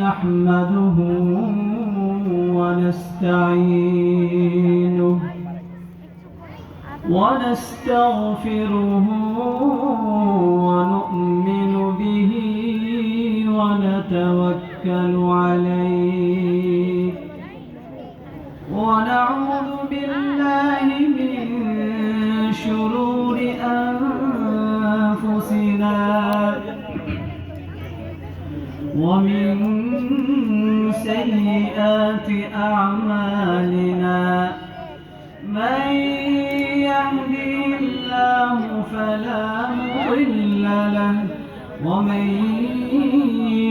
نحمده ونستعينه ونستغفره ونؤمن به ونتوكل عليه ونعوذ بالله من شرور أنفسنا ومن سيئات أعمالنا من يهدي الله فلا مضل له ومن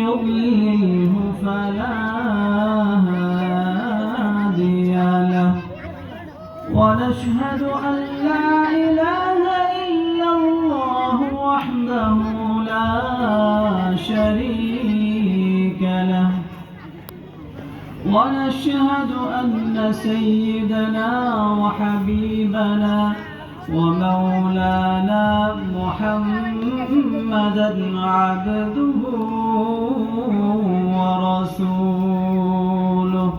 يضلله فلا هادي له ونشهد أن لا إله إلا الله وحده لا شريك له ونشهد أن سيدنا وحبيبنا ومولانا محمدا عبده ورسوله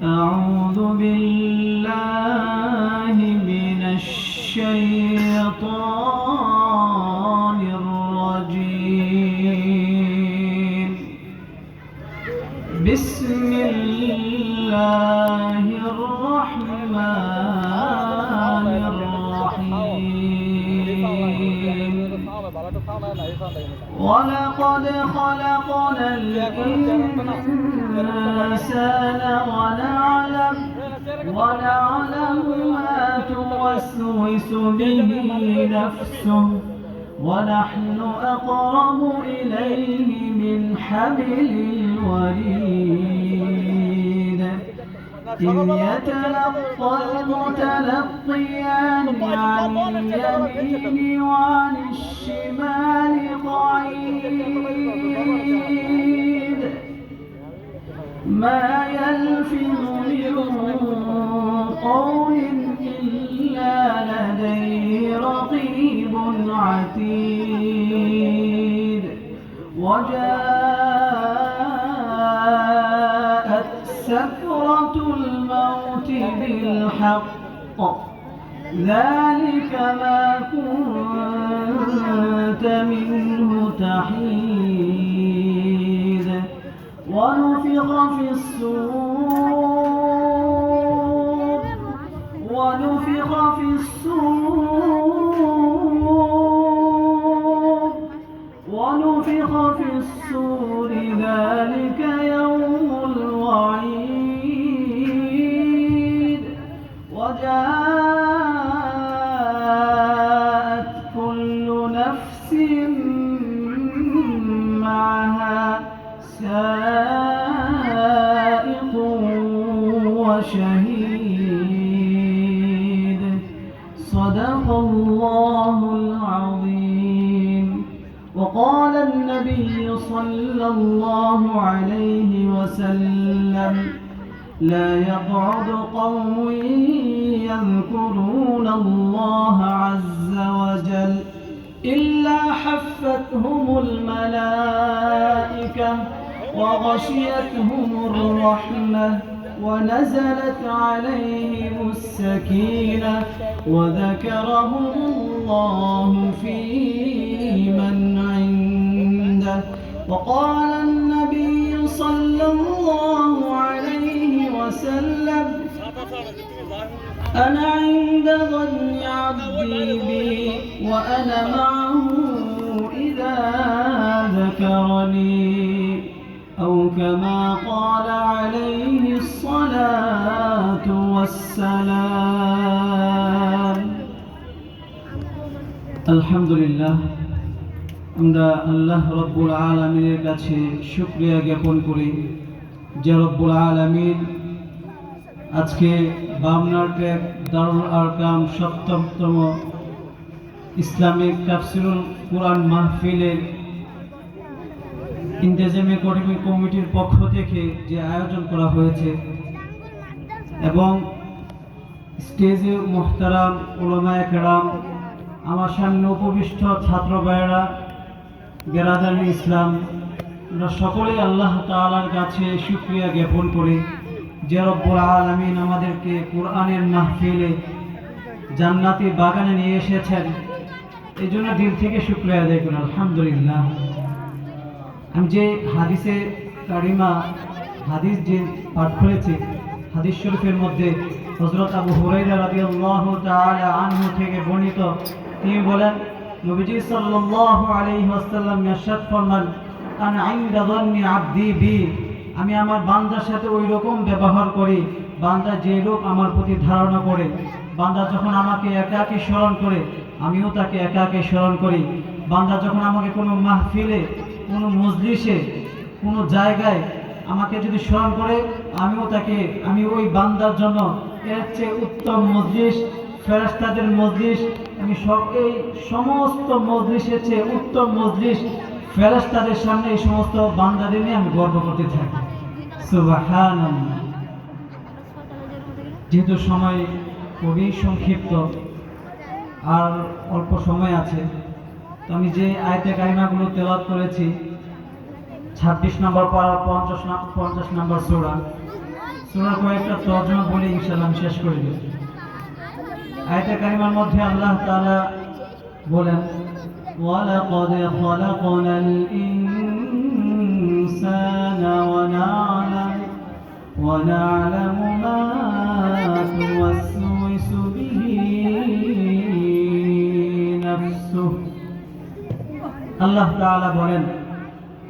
أعوذ بالله من الشيطان الرجيم بسم الله الرحمن الرحيم ولقد خلقنا الإنسان ونعلم ما توسوس به نفسه ونحن أقرب إليه من حبل الوريد إذ يتلقى المتلقيان عن اليمين وعن الشمال قعيد ما يلفظ من قول إلا لديه رقيب عتيد وجاءت سكرة الموت بالحق ذلك ما كنت منه تحيد ونفخ في الصور ذلك يوم الوعيد وجاءت كل نفس معها سائق وشهيد صدق الله العظيم. وقال النبي صلى الله عليه وسلم لا يقعد قوم يذكرون الله عز وجل إلا حفتهم الملائكة وغشيتهم الرحمة ونزلت عليهم السكينة وذكرهم الله في من عنده. وقال النبي صلى الله عليه وسلم أنا عند ظن عبدي بي وأنا معه إذا ذكرني أو كما قال عليه الصلاة والسلام. الحمد لله আমরা আল্লাহ রব্বুল আলামিনের কাছে শুকরিয়া জ্ঞাপন করি যে রব্বুল আলামিন আজকে বামনার ট্র্যাক দারুল আরকাম ৭তম ইসলামিক তাফসিরুল কোরআন মাহফিলের ইন্তেজামি কমিটির পক্ষ থেকে যে আয়োজন করা হয়েছে এবং স্টেজে মুহতারাম উলামায়ে কেরাম, আমার সামনে উপবিষ্ট ছাত্র ভাইয়েরা, বেরাদারি ইসলাম, আমরা সকলেই আল্লাহ তাআলার কাছে শুকরিয়া জ্ঞাপন করি যে রব্বুল আলামিন আমাদেরকে কোরআনের মাহফিলে জান্নাতি বাগানে নিয়ে এসেছেন। এই জন্য দিল থেকে শুকরিয়া আদায় করি আলহামদুলিল্লাহ। আমি যে হাদিসে কারিমা হাদিস যে পাঠ করেছি, হাদিস শরীফের মধ্যে হযরত আবু হুরায়রা রাদিয়াল্লাহু তাআলা আনহু থেকে বর্ণিত, তিনি বলেন নবীজি সাল্লাল্লাহু আলাইহি ওয়াসাল্লাম ইরশাদ ফরমান, আনা ইনদা যান্নি আবদি বি, আমি আমার বান্দার সাথে ওই রকম ব্যবহার করি বান্দা যে রূপ আমার প্রতি ধারণা করে। বান্দা যখন আমাকে একাকী স্মরণ করে আমিও তাকে একাকী স্মরণ করি। বান্দা যখন আমাকে কোনো মাহফিলে, কোনো মজলিসে, কোনো জায়গায় আমাকে যদি স্মরণ করে আমি ওই বান্দার জন্য এর চেয়ে উত্তম মজলিস, ফেরেশতাদের মজলিস, আমি এই সমস্ত মজলিসের চেয়ে উত্তম মজলিস ফেরেশতাদের সামনে এই সমস্ত বান্দাদের নিয়ে আমি গর্ব করতে থাকি। সুবহানাল্লাহ। যেহেতু সময় খুবই সংক্ষিপ্ত আর অল্প সময় আছে, তো আমি যে আয়াতে কারিমাগুলো তেলাওয়াত করেছি 26 নম্বর পারা 50 নম্বর সূরা কয়েকটা তর্জমা বলে ইনশাআল্লাহ আমি শেষ করে দেব। আয়াতে কারিমার মধ্যে আল্লাহ তাআলা বলেন, ওয়ালাকাদ খালাকনাল ইনসানা ওয়া না'লামু মা তুওয়াসওয়িসু বিহি নাফসুহু। আল্লাহ তাআলা বলেন,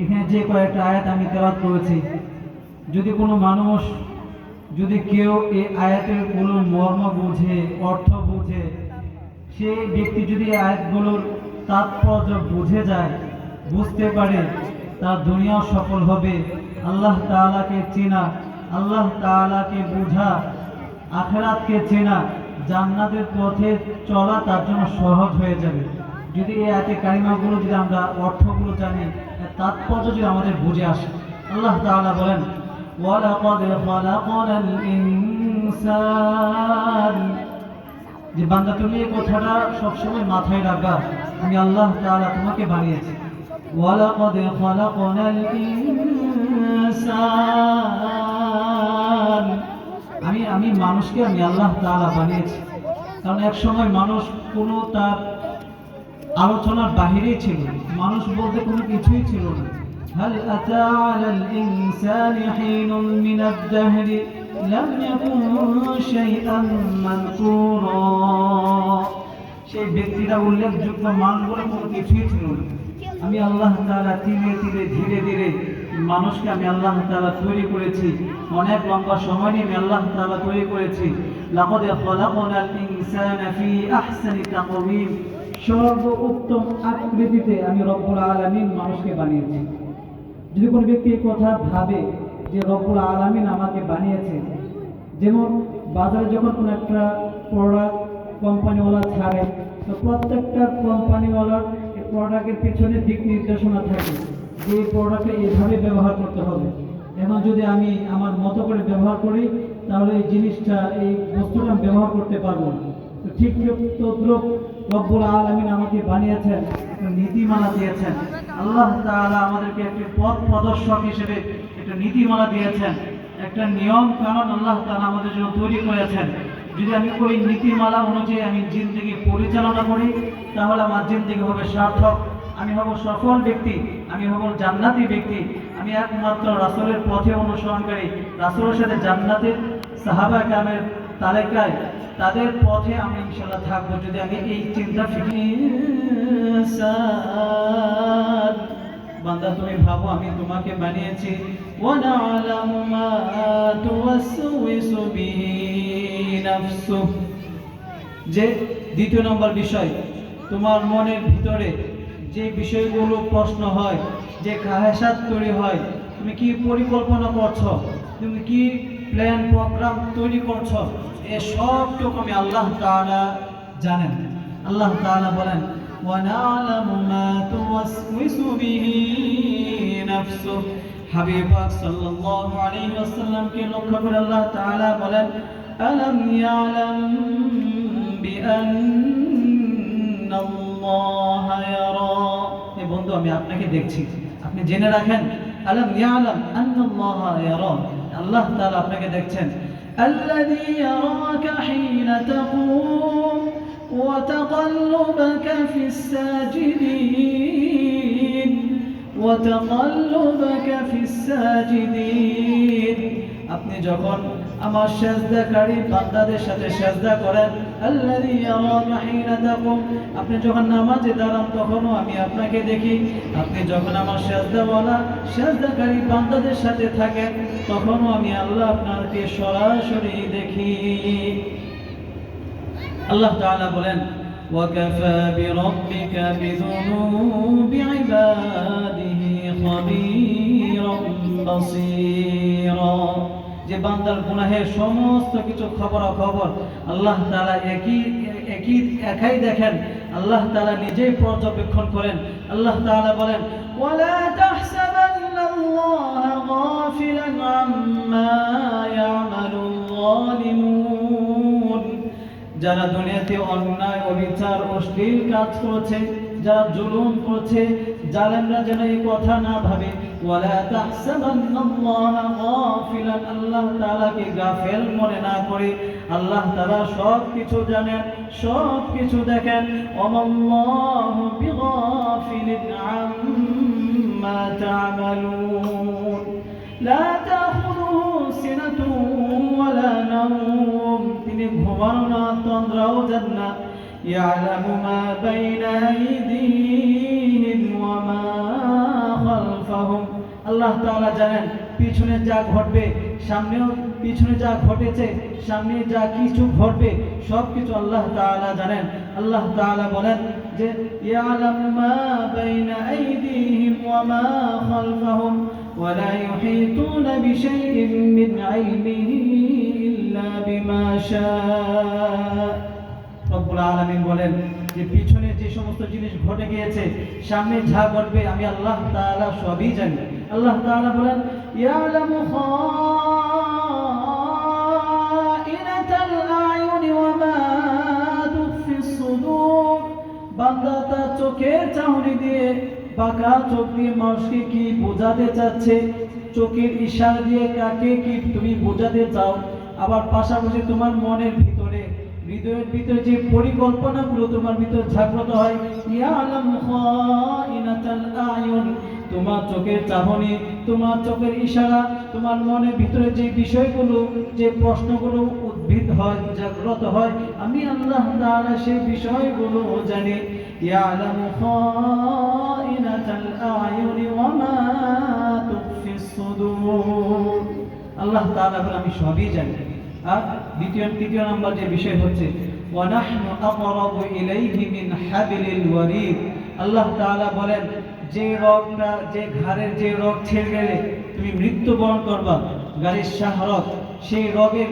এখানে যে কয়েকটা আয়াত আমি তেলাওয়াত করেছি, যদি কোনো মানুষ, যদি কেউ এই আয়াতের কোনো মর্ম বুঝে, অর্থ বুঝে, সেই ব্যক্তি যদি আয়াতগুলোর তাৎপর্য বুঝে যায়, বুঝতে পারে, তার দুনিয়াও সফল হবে। আল্লাহ তাআলাকে চেনা, আল্লাহ তাআলাকে বোঝা, আখিরাতকে চেনা, জান্নাতের পথে চলা তার জন্য সহজ হয়ে যাবে। যদি এই আয়াতে কারিমাগুলো যদি আমরা অর্থগুলো জানি, তাৎপর্য যদি আমাদের বুঝে আসে। আল্লাহ তাআলা বলেন, ওয়ালাকাদ খালাকনাল ইনসান, যে বান্দা তুমি এই কথাটা সবসময় মাথায় রাখবা, আমি আল্লাহ তাআলা তোমাকে বানিয়েছি। ওয়ালাকাদ খালাকনাল ইনসান, আমি মানুষকে আমি আল্লাহ তাআলা বানিয়েছি। কারণ এক সময় মানুষ কোনো তার আলোচনার বাহিরেই ছিল, মানুষ বলতে কোনো কিছুই ছিল না। হাল আতা আলাল ইনসানি হিনুম মিনাদ দাহরি লাম ইয়াকুন শাইআন মাযকুরা, সেই ব্যক্তিরা উল্লেখযোগ্য মান বলে কোনো কিছুই ছিল না। আমি আল্লাহ তাআলা ধীরে ধীরে মানুষকে আমি আল্লাহ তাআলা তৈরি করেছি, অনেক লম্বা সময় নিয়ে আমি আল্লাহ তাআলা তৈরি করেছি। লাকাদ খালাকনাল ইনসানা ফি আহসানি তাকওয়িম, সর্বোত্তম আকৃতিতে আমি রব্বুল আলামিন মানুষকে বানিয়েছি। যদি কোনো ব্যক্তি এই কথা ভাবে যে রব্বুল আলামিন আমাকে বানিয়েছে, যেমন বাজারে যখন কোনো একটা প্রোডাক্ট কোম্পানিওয়ালা ছাড়ে, তো প্রত্যেকটা কোম্পানিওয়ালার এই প্রোডাক্টের পেছনে দিক নির্দেশনা থাকে যে এই প্রোডাক্টে এইভাবে ব্যবহার করতে হবে। এখন যদি আমি আমার মতো করে ব্যবহার করি, তাহলে এই জিনিসটা, এই বস্তুটা আমি ব্যবহার করতে পারবো না। তো ঠিক তদ্রূপ রব্বুল আলামিন আমাকে বানিয়েছেন, একটা নীতিমালা দিয়েছেন। আল্লাহ তাআলা আমাদেরকে একটি পথ প্রদর্শক হিসেবে একটা নীতিমালা দিয়েছেন, একটা নিয়ম কানুন আল্লাহ তাআলা আমাদের জন্য তৈরি করেছেন। যদি আমি ওই নীতিমালা অনুযায়ী আমি জিন্দেগি পরিচালনা করি, তাহলে আমার জিন্দেগি হবে সার্থক, আমি হব সফল ব্যক্তি, আমি হব জান্নাতি ব্যক্তি। আমি একমাত্র রাসূলের পথে অনুসরণকারী, রাসূলের সাথে জান্নাতের সাহাবা কিরামের তালিকায়, তাদের পথে আমি ইনশাআল্লাহ থাকবো। যদি আমি এই চিন্তা বান্দা তুমি ভাবো আমি তোমাকে বানিয়েছি, ওয়া না'লামু মা তুওয়াসওয়িসু বিহি নাফসুহু, যে দ্বিতীয় নম্বর বিষয়, তোমার মনের ভিতরে যে বিষয়গুলো প্রশ্ন হয়, যে খাহেসাত তৈরি হয়, তুমি কি পরিকল্পনা করছো, তুমি কি প্ল্যান প্রোগ্রাম তৈরি করছো, এই সবটুকু আমি আল্লাহ তাআলা জানেন। আল্লাহ তাআলা বলেন, ওয়া না'লামু মা তুওয়াসওয়িসু বিহি নাফসুহু। হাবিব পাক সাল্লাল্লাহু আলাইহি ওয়াসাল্লামকে লক্ষ্য করে আল্লাহ তাআলা বলেন, আলাম ইয়ালাম বিআন্নাল্লাহা ইয়ারা। হে বন্ধু, আমি আপনাকে দেখছি, আপনি জেনে রাখেন আলাম ইয়ালাম আন্নাল্লাহা ইয়ারা, আল্লাহ তাআলা আপনাকে দেখছেন। আল্লাযী ইয়ারাকা হিনা তাকুম ওয়া তাকাল্লুবাকা ফিস সাজিদিন ওয়া তাকাল্লুবাকা ফিস সাজিদিন। আপনি যখন আমার সিজদাকারী বান্দাদের সাথে সিজদা করেন, আল্লাযী ইয়ারাকা হিনা তাকুম, আপনি যখন নামাজে দাঁড়ান তখনও আমি আপনাকে দেখি। আপনি যখন আমার সিজদাকারী বান্দাদের সাথে থাকেন তখনও আমি আল্লাহ আপনাকে সরাসরি দেখি। আল্লাহ তাআলা বলেন, ওয়াকাফা বিরাব্বিকা বিযুনুবি ইবাদিহি খাবীরাম বাসীরা। যে বান্দার গুনাহের সমস্ত কিছু খবরাখবর আল্লাহ তাআলা একাই দেখেন, আল্লাহ তাআলা নিজেই পর্যবেক্ষণ করেন। আল্লাহ তাআলা বলেন, ওয়ালা তাহসাবান্নাল্লাহা গাফিলান আম্মা ইয়ামালুল যালিমুন। যারা দুনিয়াতে অন্যায়, অবিচার, অশ্লীল কাজ করেছে, যারা জুলুম করেছে, জালেমরা যেন এই কথা না ভাবে, ওয়ালা তাহসাবান্নাল্লাহা গাফিলান, আল্লাহ তাআলাকে গাফেল মনে না করে। আল্লাহ তাআলা সব কিছু জানেন, সব কিছু দেখেন। ওয়াল্লাহু বিগাফিলিন আম্মা তা'মালুন। লা তাখুযুহু সিনাতুন ওয়ালা নাওম, তিনি ঘুমান না, তন্দ্রাও যান না। ইয়ালামু মা বাইনা আইদিহিম ওয়া মা খালফাহুম, আল্লাহ তাআলা জানেন পিছনে যা ঘটবে, সামনেও পিছনে যা ঘটেছে, সামনে যা কিছু ঘটবে, সব কিছু আল্লাহ তাআলা জানেন। আল্লাহ তাআলা বলেন যে ইয়ালামু মা বাইনা আইদিহিম ওয়া মা খালফাহুম ওয়া লা ইউহিতুনা বিশাইইন মিন ইলমিহি ইল্লা বিমা শাআ। রব্বুল আলামিন বলেন যে পিছনে যে সমস্ত জিনিস ঘটে গিয়েছে, সামনে যা ঘটবে, আমি আল্লাহ তাআলা সবই জানি। আল্লাহ তাআলা বলেন, ইয়ালামু খাইনাতাল আয়ুনি ওয়া মা তুখফিস সুদূর। বান্দা তার চোখের চাহনি দিয়ে, বাঁকা চোখ দিয়ে মানুষকে কি বোঝাতে চাচ্ছে, চোখের ইশারা দিয়ে কাকে কি তুমি বোঝাতে চাও, আবার পাশাপাশি তোমার মনের ভিতরে, হৃদয়ের ভিতরে যে পরিকল্পনাগুলো তোমার ভিতরে জাগ্রত হয়, ইয়ালামু খাইনাতাল আয়ুন, তোমার চোখের চাহনি, তোমার চোখের ইশারা, তোমার মনের ভিতরে যে বিষয়গুলো, যে প্রশ্নগুলো উদ্ভিদ হয়, জাগ্রত হয়, আমি আল্লাহ তাআলা সেই বিষয়গুলো জানি। ইয়ালামু খাইনাতাল আয়ুনি ওয়া মা তুখফিস সুদূর, আল্লাহ তাআলা বলেন আমি সবই জানি। আর তৃতীয় নাম্বার যে বিষয় হচ্ছে, ওয়া নাহনু আকরাবু ইলাইহি মিন হাবিলিল ওয়ারিদ। আল্লাহ তাআলা বলেন যে রগটা, যে ঘাড়ের যে রগ ছেড়ে গেলে তুমি মৃত্যুবরণ করবা, গাড়ির শাহরগ, সেই রগের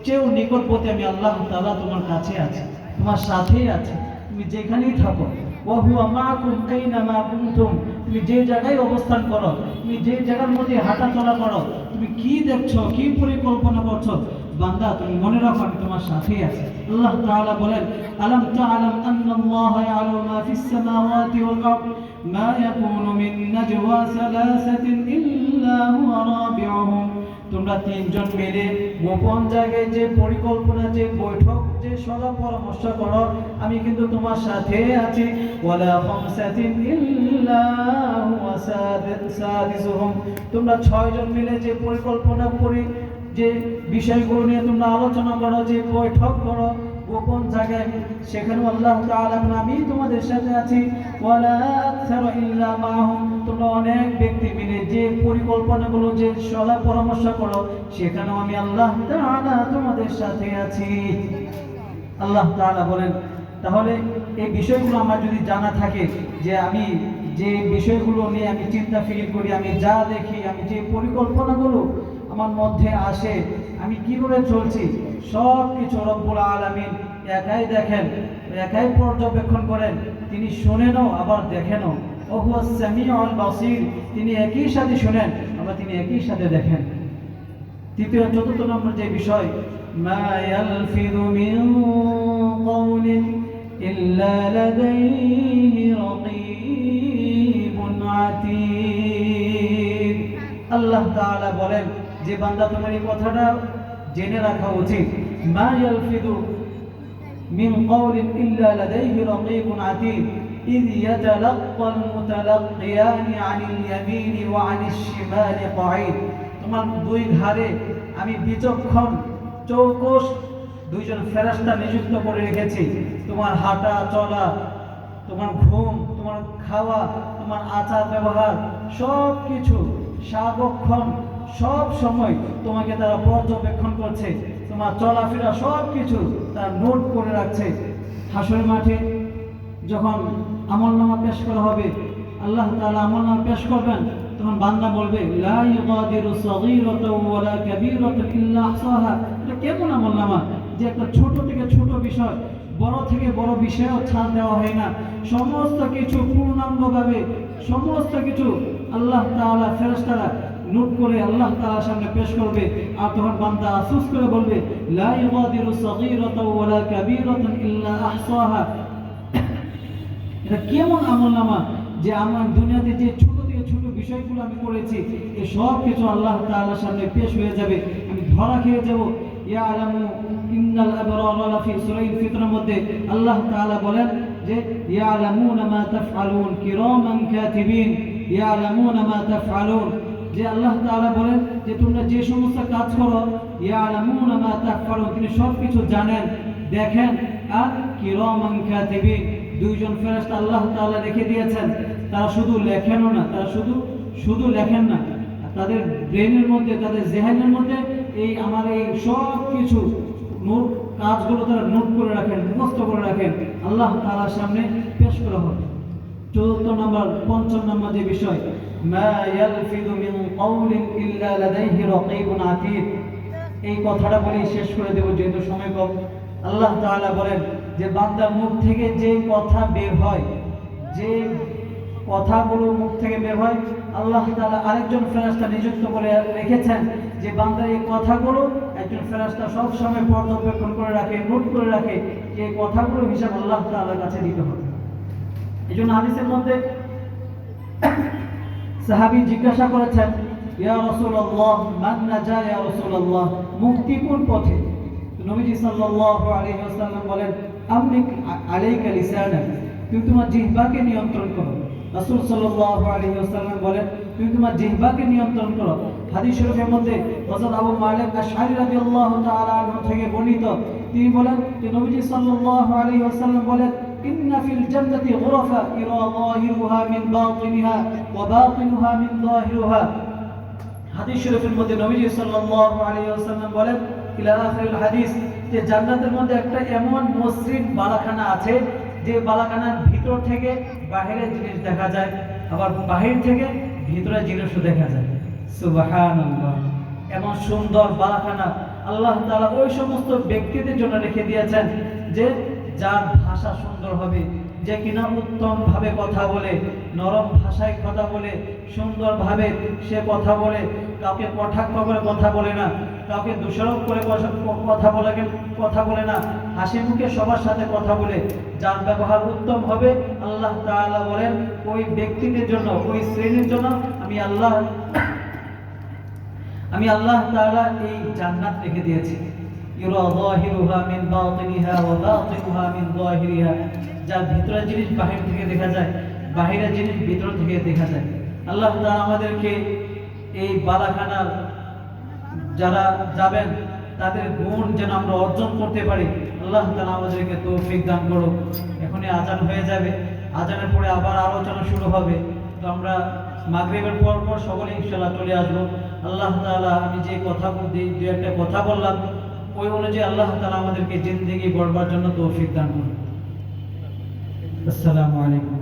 চেয়েও নিকটবর্তী আমি আল্লাহ তাআলা তোমার কাছে আছি, তোমার সাথেই আছে, তুমি যেখানেই থাকো। ওয়া হুয়া মাআকুম আইনামা কুনতুম, তুমি যে জায়গায় অবস্থান করো, তুমি যে জায়গার মধ্যে হাঁটাচলা করো, তুমি কি দেখছো, কি পরিকল্পনা করছো, বান্দা তুমি মনে রাখো আমি তোমার সাথেই আছি। আল্লাহ তাআলা বলেন, আলাম তা'লাম আন্নাল্লাহা ইয়ালামু মা ফিস সামাওয়াতি ওয়াল আরদ মা ইয়াকুনু মিন নাজওয়া সালাসাতিন ইল্লা হুয়া রাবিউহুম। তোমরা তিনজন মিলে গোপন জায়গায় যে পরিকল্পনা, যে বৈঠক, যে সদা পরামর্শ করো, আমি কিন্তু তোমার সাথে আছি। ওয়ালা খামসাতিন ইল্লা হুয়া সাদিসুহুম, তোমরা ছয়জন মিলে যে পরিকল্পনা করি, যে বিষয়গুলো নিয়ে তোমরা আলোচনা করো, যে বৈঠক করো গোপন জায়গায়, সেখানে আল্লাহ তাআলা আমি তোমাদের সাথে আছি। ওয়ালা আকসারু ইল্লা মাহুম, তোমরা অনেক ব্যক্তি মিলে যে পরিকল্পনাগুলো, যে সলা পরামর্শ করো, সেখানেও আমি আল্লাহ তাআলা তোমাদের সাথে আছি। আল্লাহ তাআলা বলেন, তাহলে এই বিষয়গুলো আমার যদি জানা থাকে, যে আমি যে বিষয়গুলো নিয়ে আমি চিন্তা ফিকির করি, আমি যা দেখি, আমি যে পরিকল্পনাগুলো আমার মধ্যে আসে, আমি কিভাবে চলছি, সব কিছু রব্বুল আলামিন একাই দেখেন, একাই পর্যবেক্ষণ করেন, তিনি শোনেনও আবার দেখেনও। ওয়া হুয়াস সামিউল বাসীর, তিনি একই সাথে শুনেন আবার তিনি একই সাথে দেখেন। চতুর্থ নম্বর যে বিষয়, মা ইয়ালফিযু মিন কাওলিন ইল্লা লাদাইহি রাকীবুন আতীদ। আল্লাহ তাআলা বলেন যে বান্দা তোমার এই কথাটা জেনে রাখা উচিত, মা ইয়ালফিদু মিন কাওলিন ইল্লা লাদাইহি রাকীবুন আতীদ ইয ইয়াতালাক্কাল মুতালাক্কিয়ানি আনিল ইয়ামিনি ওয়া আনিশ শিমালি কাঈদ। তোমার দুই ধারে আমি বিচক্ষণ চৌকস দুইজন ফেরেশতা নিযুক্ত করে রেখেছি। তোমার হাঁটা চলা, তোমার ঘুম, তোমার খাওয়া, তোমার আচার ব্যবহার সব কিছু সার্বক্ষণ সব সময় তোমাকে তারা পর্যবেক্ষণ করছে। তোমার চলাফেরা সব কিছু তারা নোট করে রাখছে। হাসরের মাঠে যখন আমলনামা পেশ করা হবে, আল্লাহ তাআলা আমলনামা পেশ করবেন, তখন বান্দা বলবে লা ইউগাদিরু সাগীরাতাও ওয়ালা কাবীরাতান ইল্লা আহসাহা। এটা কেমন আমলনামা যে একটা ছোট থেকে ছোট বিষয়, বড় থেকে বড় বিষয়ও ছাড় দেওয়া হয় না। সমস্ত কিছু পূর্ণাঙ্গভাবে সমস্ত কিছু আল্লাহ তাআলা ফেরেশতারা নোট করে আল্লাহ তাআলার সামনে পেশ করবে। আর তখন বান্দা আফসোস করে বলবে লা ইউগাদিরু সাগীরাতাও ওয়ালা কাবীরাতান ইল্লা আহসাহা। এটা কেমন আমলনামা যে আমার দুনিয়াতে যে ছোট থেকে ছোট বিষয়গুলো আমি করেছি এই সব কিছু আল্লাহ তাআলার সামনে পেশ হয়ে যাবে, আমি ধরা খেয়ে যাব। ইয়ালামু ইন্নাল আবরারা লাফি সূরাতুল ফিতরের মধ্যে আল্লাহ তাআলা বলেন যে ইয়ালামুনা মা তাফআলুন কিরামান কাতিবিন ইয়ালামুনা মা তাফআলুন। যে আল্লাহ তাআলা বলেন যে তোমরা যে সমস্ত কাজ করো ইয়ালামুনা মা তাফআলুন, তিনি সব কিছু জানেন দেখেন। আর কিরামান কাতিবিন, দুইজন ফেরেশতা আল্লাহ তাআলা রেখে দিয়েছেন। তারা শুধু লেখেনও না, তারা শুধু লেখেন না, তাদের ব্রেনের মধ্যে তাদের জেহেনের মধ্যে এই আমার এই সব কিছু নোট কাজগুলো তারা নোট করে রাখেন, মুখস্থ করে রাখেন, আল্লাহ তাআলার সামনে পেশ করা হবে। ৪৪ নম্বর ৫৫ নম্বর যে বিষয়, মা ইয়ালফিদু মিন কাওলিন ইল্লা লাদাইহি রাকীবুন আতীদ। এই কথাটা বলে শেষ করে দেব যেহেতু সময় কম। আল্লাহ তাআলা বলেন যে বান্দার মুখ থেকে যে কথা বের হয়, যে কথাগুলো মুখ থেকে বের হয়, আল্লাহ তাআলা আরেকজন ফেরেশতা নিযুক্ত করে রেখেছেন যে বান্দার এই কথাগুলো একজন ফেরেশতা সব সময় পর্যবেক্ষণ করে রাখে, নোট করে রাখে। যে কথাগুলো হিসাব আল্লাহ তাআলার কাছে দিতে হবে। এজন্য হাদিসের মধ্যে সাহাবী জিজ্ঞাসা করেছেন ইয়া রাসূলুল্লাহ মান নাজা ইয়া রাসূলুল্লাহ, মুক্তি কোন পথে? নবীজি সাল্লাল্লাহু আলাইহি ওয়াসাল্লাম বলেন আমলিক আলাইকা লিসানাক, তুমি তোমার জিহ্বাকে নিয়ন্ত্রণ করো। রাসূল সাল্লাল্লাহু আলাইহি ওয়াসাল্লাম বলেন তুমি তোমার জিহ্বাকে নিয়ন্ত্রণ করো। হাদিস শরীফের মধ্যে হযরত আবু মালিক আশআরী রাদিয়াল্লাহু তাআলা আনহু থেকে বর্ণিত, তিনি বলেন যে নবীজি সাল্লাল্লাহু আলাইহি ওয়াসাল্লাম বলেন ইন্না ফিল জান্নাতি গুরাফা ইরা যাহিরুহা মিন বাতিনিহা ওয়া বাতিনুহা মিন যাহিরিহা। হাদিস শরীফের মধ্যে নবীজি সাল্লাল্লাহু আলাইহি ওয়াসাল্লাম বলেন ইলা আখিরিল হাদিস যে জান্নাতের মধ্যে একটা এমন মসৃণ বালাখানা আছে যে বালাখানার ভিতর থেকে বাহিরের জিনিস দেখা যায়, আবার বাহির থেকে ভিতরের জিনিসও দেখা যায়। সুবহানাল্লাহ, এমন সুন্দর বালাখানা আল্লাহ তাআলা ওই সমস্ত ব্যক্তিদের জন্য রেখে দিয়েছেন যে যার ভাষা সুন্দর হবে, যে কিনা উত্তম ভাবে কথা বলে, নরম ভাষায় কথা বলে, সুন্দর ভাবে সে কথা বলে, কাউকে কটাক্ষ করে কথা বলে না, কাউকে দোষারোপ করে কথা বলে না, হাসি মুখে সবার সাথে কথা বলে, যার ব্যবহার উত্তম হবে, আল্লাহ তাআলা বলেন ওই ব্যক্তিদের জন্য, ওই শ্রেণীর জন্য আমি আল্লাহ তাআলা এই জান্নাত রেখে দিয়েছি। ইরা যাহিরুহা মিন বাতিনিহা ওয়া বাতিনুহা মিন যাহিরিহা, যার ভিতরের জিনিস বাহির থেকে দেখা যায়, বাহিরের জিনিস ভিতর থেকে দেখা যায়। আল্লাহ তাআলা আমাদেরকে এই বালাখানার যারা যাবেন তাদের গুণ যেন আমরা অর্জন করতে পারি, আল্লাহ তাআলা আমাদেরকে তৌফিক দান করুন। এখনই আজান হয়ে যাবে, আজানের পরে আবার আলোচনা শুরু হবে। তো আমরা মাগরিবের পর সকলে ইনশাআল্লাহ চলে আসবো। আল্লাহ তাআলা আমি যে কথা বলতে যে একটা কথা বললাম ওই অনুযায়ী আল্লাহ তাআলা আমাদেরকে জিন্দেগি গড়বার জন্য তৌফিক দান করুন। আসসালামু আলাইকুম।